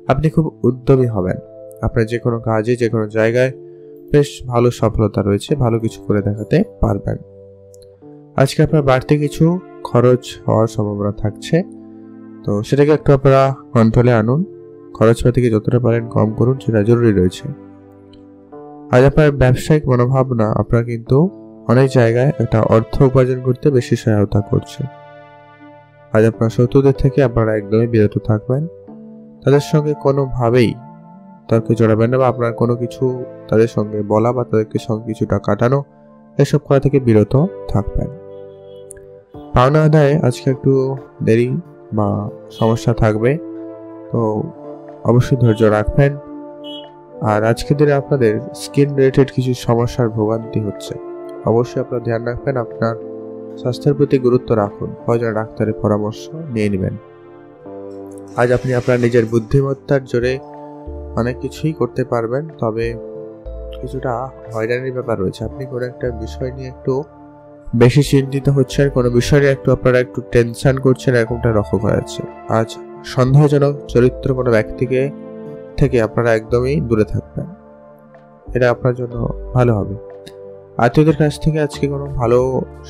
আপনি খুব উদ্যমী হবেন, আপনার যে কোনো কাজে যে কোনো জায়গায় বেশ ভালো সফলতা রয়েছে, ভালো কিছু করে দেখাতে পারবেন। আজকে আপনার বাড়তি কিছু খরচ হওয়ার সম্ভাবনা থাকছে, তো সেটাকে একটু আপনারা কন্ট্রোলে আনুন। খরচপাতিকে যতটা পারেন কম করুন, সেটা জরুরি রয়েছে। আজ আপনার ব্যবসায়িক মনোভাবনা আপনার কিন্তু অনেক জায়গায় একটা অর্থ উপার্জন করতে বেশি সহায়তা করছে। আজ আপনার শত্রুদের থেকে আপনারা একদমই বিরত থাকবেন, তাদের সঙ্গে কোনোভাবেই তর্কে জড়াবেন না, বা আপনার কোনো কিছু তাদের সঙ্গে বলা বা তাদেরকে সঙ্গে কিছুটা কাটানো, এসব করা থেকে বিরত থাকবেন। পাওনা আদায়ে আজকে একটু দেরি বা সমস্যা থাকবে, তো অবশ্যই ধৈর্য রাখবেন। আর আজকের দিনে আপনাদের স্কিন রিলেটেড কিছু সমস্যার ভোগান্তি হচ্ছে, অবশ্যই আপনারা ধ্যান রাখবেন। আপনার স্বাস্থ্যের প্রতি গুরুত্ব রাখুন, প্রয়োজনে ডাক্তারের পরামর্শ নিয়ে নেবেন। আজ আপনি আপনার নিজের বুদ্ধিমত্তার জোরে অনেক কিছুই করতে পারবেন, তবে কিছুটা হয়রানির ব্যাপার রয়েছে। আপনি কোনো একটা বিষয় নিয়ে একটু বেশি চিন্তিত হচ্ছেন, কোনো বিষয় নিয়ে আপনারা একটু টেনশন করছেন, এরকমটা লক্ষ্য করা যাচ্ছে। আজ সন্দেহজনক চরিত্র কোনো ব্যক্তিকে থেকে আপনারা একদমই দূরে থাকবেন, এটা আপনার জন্য ভালো হবে। আত্মীয়দের কাছ থেকে আজকে কোনো ভালো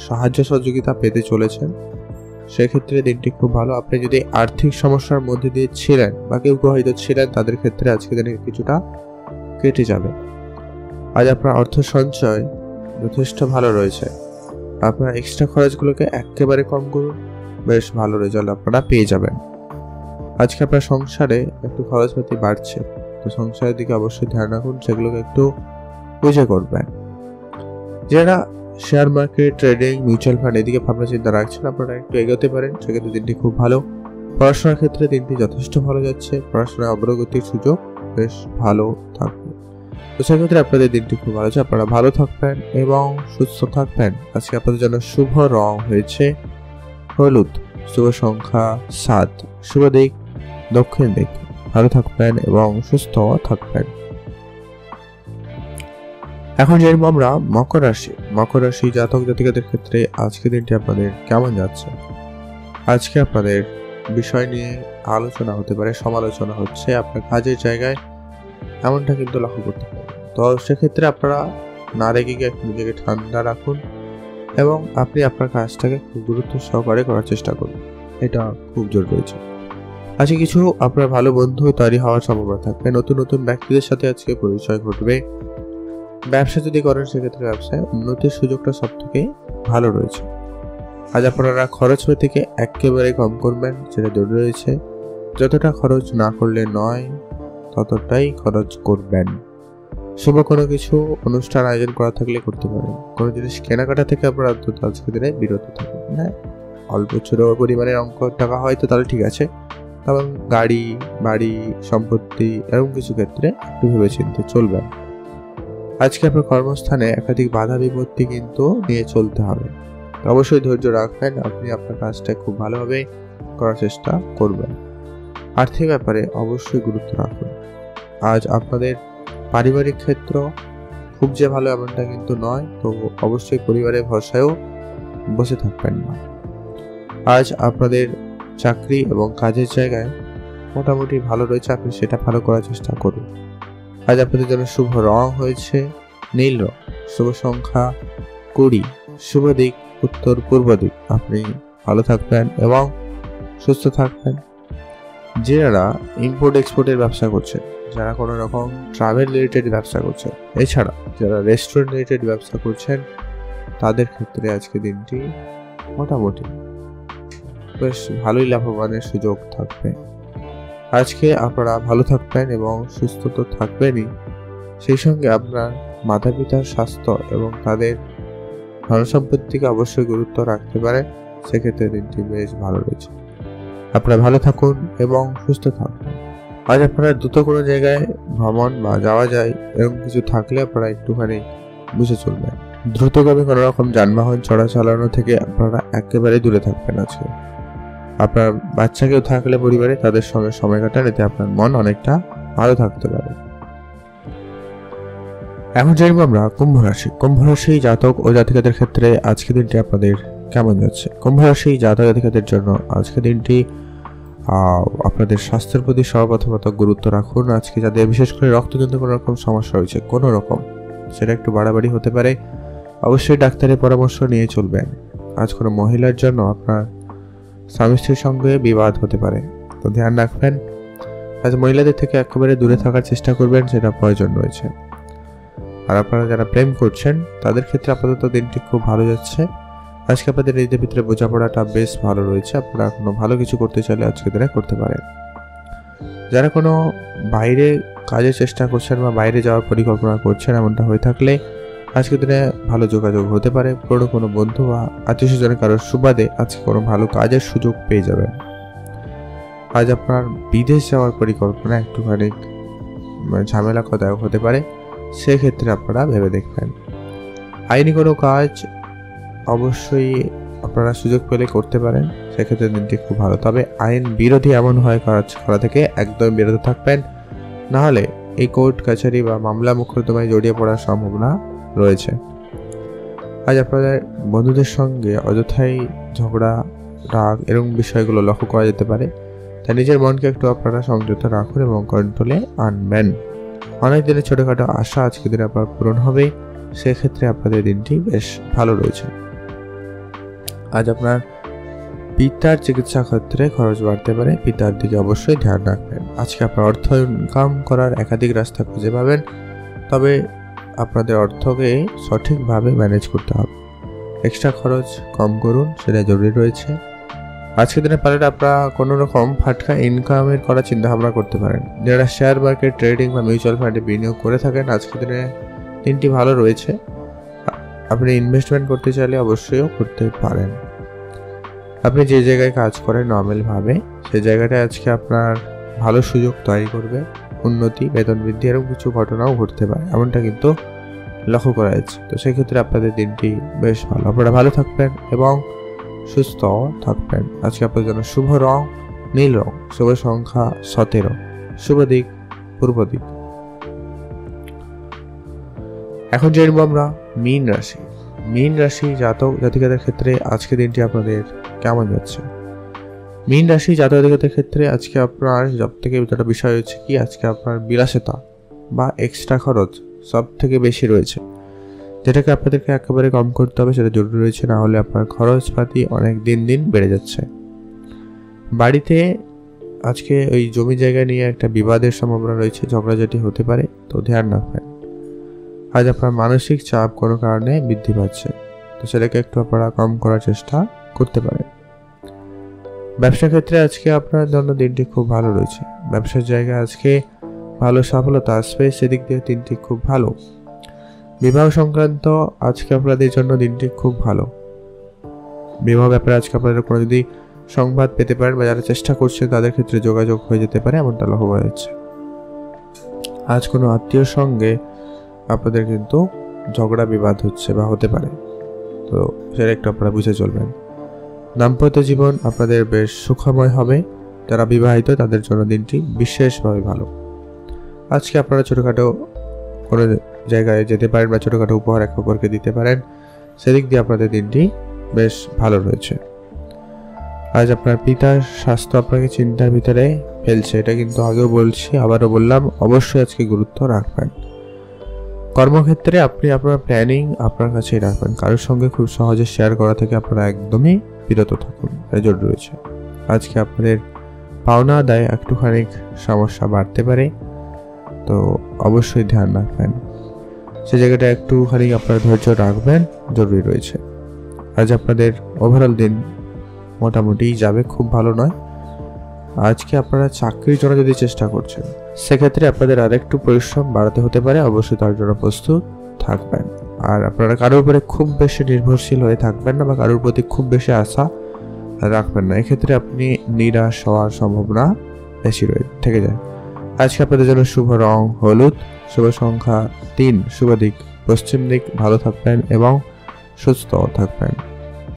সাহায্য সহযোগিতা পেতে চলেছেন, সেক্ষেত্রে দিনটি খুব ভালো। আপনি যদি আর্থিক সমস্যার মধ্যে দিয়ে ছিলেন বা কেউ হয়তো ছিলেন, তাদের ক্ষেত্রে আজকে দিনে কিছুটা কেটে যাবে। আজ আপনার অর্থ সঞ্চয় যথেষ্ট ভালো রয়েছে, আপনার এক্সট্রা খরচগুলোকে একেবারে কম করুন, বেশ ভালো রেজাল্ট আপনারা পেয়ে যাবেন। আজকে আপনার সংসারে একটু খরচপাতি বাড়ছে, তো সংসারের দিকে অবশ্যই ধ্যান রাখুন, সেগুলোকে একটু বুঝে করবেন। যারা share market, trading, mutual fund এদিকে ভাবনা চিন্তা রাখছেন, আপনারা একটু এগোতে পারেন, সেক্ষেত্রে দিনটি খুব ভালো। পড়াশোনার ক্ষেত্রে দিনটি যথেষ্ট ভালো যাচ্ছে, পড়াশোনায় অগ্রগতির সুযোগ বেশ ভালো থাকবে, তো সেক্ষেত্রে আপনাদের দিনটি খুব ভালো আছে। আপনারা ভালো থাকবেন এবং সুস্থ থাকবেন। আজকে আপনাদের জন্য শুভ রং হয়েছে হলুদ, শুভ সংখ্যা 7, শুভ দিক দক্ষিণ দিক। ভালো থাকবেন এবং সুস্থ থাকবেন। এখন জানবো আমরা মকর রাশি। মকর রাশি জাতক জাতিকাদের ক্ষেত্রে আজকে দিনটি আপনাদের কেমন যাচ্ছে? আজকে আপনাদের বিষয় নিয়ে আলোচনা হতে পারে, সমালোচনা হচ্ছে। আপনার কাজের জায়গায় এমনটা কিন্তু লক্ষ্য করতে পারেন। তো সেক্ষেত্রে আপনারা না রেগে গিয়ে নিজেকে ঠান্ডা রাখুন এবং আপনি আপনার কাজটাকে খুব গুরুত্ব সহকারে করার চেষ্টা করুন, এটা খুব জরুরি রয়েছে। আজকে কিছু আপনার ভালো বন্ধু তৈরি হওয়ার সম্ভাবনা থাকবে, নতুন নতুন ব্যক্তিদের সাথে আজকে পরিচয় ঘটবে। ব্যবসা যদি করেন সেক্ষেত্রে ব্যবসায় উন্নতির সুযোগটা সব থেকে ভালো রয়েছে। আজ আপনারা খরচ থেকে একেবারে কম করবেন, যেটা জরুরি রয়েছে। যতটা খরচ না করলে নয় ততটাই খরচ করবেন। শুভ কোনো কিছু অনুষ্ঠান আয়োজন করা থাকলে করতে পারেন। কোনো জিনিস কেনাকাটা থেকে আপনারা আজকে দিনে বিরত থাকুন। হ্যাঁ, অল্প ছোট পরিমাণের অঙ্ক টাকা হয়তো তাহলে ঠিক আছে, তখন গাড়ি বাড়ি সম্পত্তি এরকম কিছু ক্ষেত্রে একটু ভেবে চিনতে চলবেন। আজকে আপনার কর্মস্থানে একাধিক বাধা বিপত্তি কিন্তু নিয়ে চলতে হবে, অবশ্যই ধৈর্য রাখবেন। আপনি আপনার কাজটা খুব ভালোভাবে করার চেষ্টা করবেন। আর্থিক ব্যাপারে অবশ্যই গুরুত্ব রাখুন। আজ আপনাদের পারিবারিক ক্ষেত্র খুব যে ভালো এমনটা কিন্তু নয়, তো অবশ্যই পরিবারের ভরসায়ও বসে থাকবেন না। আজ আপনাদের চাকরি এবং কাজের জায়গায় মোটামুটি ভালো রয়েছে, আপনি সেটা ভালো করার চেষ্টা করুন। আজ আপনাদের জন্য শুভ রং হয়েছে নীল রং, শুভ সংখ্যা 20, শুভ দিক উত্তর পূর্ব দিক। আপনি ভালো থাকবেন এবং সুস্থ থাকবেন। যারা ইম্পোর্ট এক্সপোর্টের ব্যবসা করছেন, যারা কোনো রকম ট্রাভেল রিলেটেড ব্যবসা করছেন, এছাড়া যারা রেস্টুরেন্ট রিলেটেড ব্যবসা করছেন, তাদের ক্ষেত্রে আজকে দিনটি মোটামুটি বেশ ভালোই লাভবানের সুযোগ থাকবে। আজকে আপনারা ভালো থাকবেন এবং সুস্থ তো থাকবেনই, সেই সঙ্গে আপনার মাতা পিতার স্বাস্থ্য এবং তাদের ধনসম্পত্তিকে অবশ্যই গুরুত্ব রাখতে পারেন। সেক্ষেত্রে দিনটি বেশ ভালো রয়েছে। আপনারা ভালো থাকুন এবং সুস্থ থাকুন। আজ আপনারা দ্রুত কোনো জায়গায় ভ্রমণ বা যাওয়া যায় এরকম কিছু থাকলে আপনারা একটুখানি বুঝে চলবেন। দ্রুতগামী কোনো রকম যানবাহন চালানো থেকে আপনারা একেবারে দূরে থাকবেন। আজকে আপনার বাচ্চাকেও থাকলে পরিবারে তাদের সঙ্গে সময় কাটান, এতে আপনার মন অনেকটা ভালো থাকতে পারে। এখন জানবো আমরা কুম্ভ রাশি জাতক ও জাতিকাদের ক্ষেত্রে আজকে দিনটি আপনাদের কেমন যাচ্ছে। কুম্ভ রাশি জাতক জাতিকাদের জন্য আজকে দিনটি আপনাদের স্বাস্থ্যের প্রতি সর্বপ্রথমত গুরুত্ব রাখুন। আজকে যাদের বিশেষ করে রক্তজনিত কোনো রকম সমস্যা হয়েছে, কোনো রকম সেটা একটু বাড়াবাড়ি হতে পারে, অবশ্যই ডাক্তারের পরামর্শ নিয়ে চলবেন। আজ কোনো মহিলার জন্য আপনার স্বামী স্ত্রীর সঙ্গে বিবাদ হতে পারে, তো ধ্যান রাখবেন। আজ মহিলাদের থেকে একেবারে দূরে থাকার চেষ্টা করবেন, সেটা প্রয়োজন রয়েছে। আর আপনারা যারা প্রেম করছেন তাদের ক্ষেত্রে আপাতত দিনটি খুব ভালো যাচ্ছে। আজকে আপনাদের নিজেদের ভিতরে বোঝাপড়াটা বেশ ভালো রয়েছে। আপনারা কোনো ভালো কিছু করতে চাইলে আজকে দিনে করতে পারেন। যারা কোনো বাইরে কাজের চেষ্টা করছেন বা বাইরে যাওয়ার পরিকল্পনা করছেন, এমনটা হয়ে থাকলে আজকে দিনে ভালো যোগাযোগ হতে পারে। পুরনো কোনো বন্ধু বা আত্মীয় স্বজনের কারোর সুবাদে আজকে কোনো ভালো কাজের সুযোগ পেয়ে যাবেন। আজ আপনার বিদেশ যাওয়ার পরিকল্পনা একটুখানি ঝামেলাদায়ক হতে পারে, সেক্ষেত্রে আপনারা ভেবে দেখবেন। আইনি কোনো কাজ অবশ্যই আপনারা সুযোগ পেলে করতে পারেন, সেক্ষেত্রে দিনটি খুব ভালো। তবে আইন বিরোধী এমন হয় কাজ করা থেকে একদম বিরত থাকবেন, নাহলে এই কোর্ট কাছারি বা মামলা মোকদ্দমায় জড়িয়ে পড়ার সম্ভাবনা রয়েছে। আজ আপনাদের বন্ধুদের সঙ্গে অযথাই ঝগড়া রাগ এরকম বিষয়গুলো লক্ষ্য করা যেতে পারে, তাই নিজের মনকে একটু আপনারা সংযত রাখুন এবং কন্ট্রোলে আনবেন। অনেক দিনের ছোটোখাটো আশা আজকে দিনে আপনার পূরণ হবে, সেক্ষেত্রে আপনাদের দিনটি বেশ ভালো রয়েছে। আজ আপনার পিতার চিকিৎসা ক্ষেত্রে খরচ বাড়তে পারে, পিতার দিকে অবশ্যই ধ্যান রাখবেন। আজকে আপনার অর্থ ইনকাম করার একাধিক রাস্তা খুঁজে পাবেন, তবে আপনাদের অর্থকে সঠিকভাবে ম্যানেজ করতে হবে। এক্সট্রা খরচ কম করুন, সেটা জরুরি রয়েছে। আজকের দিনে পারলে আপনারা কোনো রকম ফাটকা ইনকামের করার চিন্তাভাবনা করতে পারেন। যারা শেয়ার মার্কেট ট্রেডিং বা মিউচুয়াল ফান্ডে বিনিয়োগ করে থাকেন, আজকের দিনে দিনটি ভালো রয়েছে। আপনি ইনভেস্টমেন্ট করতে চাইলে অবশ্যই করতে পারেন। আপনি যে জায়গায় কাজ করেন নর্মালভাবে, সেই জায়গাটায় আজকে আপনার ভালো সুযোগ তৈরি করবে, উন্নতি বেতন বৃদ্ধি এরকম কিছু ঘটনাও ঘটতে পারে, এমনটা কিন্তু লক্ষ্য করা যাচ্ছে। তো সেক্ষেত্রে আপনাদের দিনটি বেশ ভালো। আপনারা ভালো থাকবেন এবং সুস্থ থাকবেন। আজকে আপনাদের জন্য শুভ রং নীল রং, শুভ সংখ্যা 17, শুভ দিক পূর্ব দিক। এখন জানবো আমরা মীন রাশি জাতক জাতিকাদের ক্ষেত্রে আজকে দিনটি আপনাদের কেমন যাচ্ছে। মীন রাশি জাতক জাতিকাদের ক্ষেত্রে আজকে আপনার সব থেকে যেটা বিষয় হচ্ছে কি, আজকে আপনার বিলাসিতা বা এক্সট্রা খরচ সব থেকে বেশি রয়েছে, যেটাকে আপনাদেরকে একেবারে কম করতে হবে, সেটা জরুরি রয়েছে। না হলে আপনার খরচপাতি অনেক দিন দিন বেড়ে যাচ্ছে। বাড়িতে আজকে ওই জমি জায়গা নিয়ে একটা বিবাদের সম্ভাবনা রয়েছে, ঝগড়াঝাটি হতে পারে, তো ধ্যান রাখবেন। আজ আপনার মানসিক চাপ কোনো কারণে বৃদ্ধি পাচ্ছে, তো সেটাকে একটু আপনারা কম করার চেষ্টা করতে পারেন। ব্যবসা ক্ষেত্রে আজকে আপনার জন্য দিনটি খুব ভালো রয়েছে। ব্যবসার জায়গায় আজকে ভালো সফলতা আসবে, সেদিক দিয়ে দিনটি খুব ভালো। বিবাহ সংক্রান্ত আজকে আপনাদের জন্য দিনটি খুব ভালো। বিবাহ ব্যাপারে আজকে আপনাদের কোনো যদি সংবাদ পেতে পারেন বা যারা চেষ্টা করছে তাদের ক্ষেত্রে যোগাযোগ হয়ে যেতে পারে, এমনটা লক্ষ্য করা যাচ্ছে। আজ কোনো আত্মীয়র সঙ্গে আপনাদের কিন্তু ঝগড়া বিবাদ হচ্ছে বা হতে পারে, তো সেটা একটু আপনারা বুঝে চলবেন। দাম্পত্য জীবন আপনাদের বেশ সুখময় হবে। যারা বিবাহিত তাদের জন্য দিনটি বিশেষভাবে ভালো। আজকে আপনারা ছোটোখাটো কোনো জায়গায় যেতে পারেন বা ছোটোখাটো উপহার একে অপরকে দিতে পারেন, সেদিক দিয়ে আপনাদের দিনটি বেশ ভালো রয়েছে। আজ আপনার পিতার স্বাস্থ্য আপনাকে চিন্তার ভিতরে ফেলছে, এটা কিন্তু আগেও বলছি, আবারও বললাম, অবশ্যই আজকে গুরুত্ব রাখবেন। কর্মক্ষেত্রে আপনি আপনার প্ল্যানিং আপনার কাছেই রাখবেন, কারোর সঙ্গে খুব সহজে শেয়ার করা থেকে আপনারা একদমই বিরত থাকুন, এটা জরুরি রয়েছে। আজকে আপনাদের পাওনা আদায় একটুখানি সমস্যা বাড়তে পারে, তো অবশ্যই ধ্যান রাখবেন, সে জায়গাটা একটুখানি আপনারা ধৈর্য রাখবেন, জরুরি রয়েছে। আজ আপনাদের ওভারঅল দিন মোটামুটি যাবে, খুব ভালো নয়। আজকে আপনারা চাকরির জন্য যদি চেষ্টা করছেন, সেক্ষেত্রে আপনাদের আরেকটু পরিশ্রম বাড়াতে হতে পারে, অবশ্যই তার জন্য প্রস্তুত থাকবেন। আর আপনারা কারোর উপরে খুব বেশি নির্ভরশীল হয়ে থাকবেন না বা কারোর প্রতি খুব বেশি আশা রাখবেন না, এক্ষেত্রে আপনি নিরাশ হওয়ার সম্ভাবনা বেশি থেকে যায়। আজকে আপনাদের জন্য শুভ রং হলুদ, শুভ সংখ্যা 3, শুভ দিক পশ্চিম দিক। ভালো থাকবেন এবং সুস্থ থাকবেন।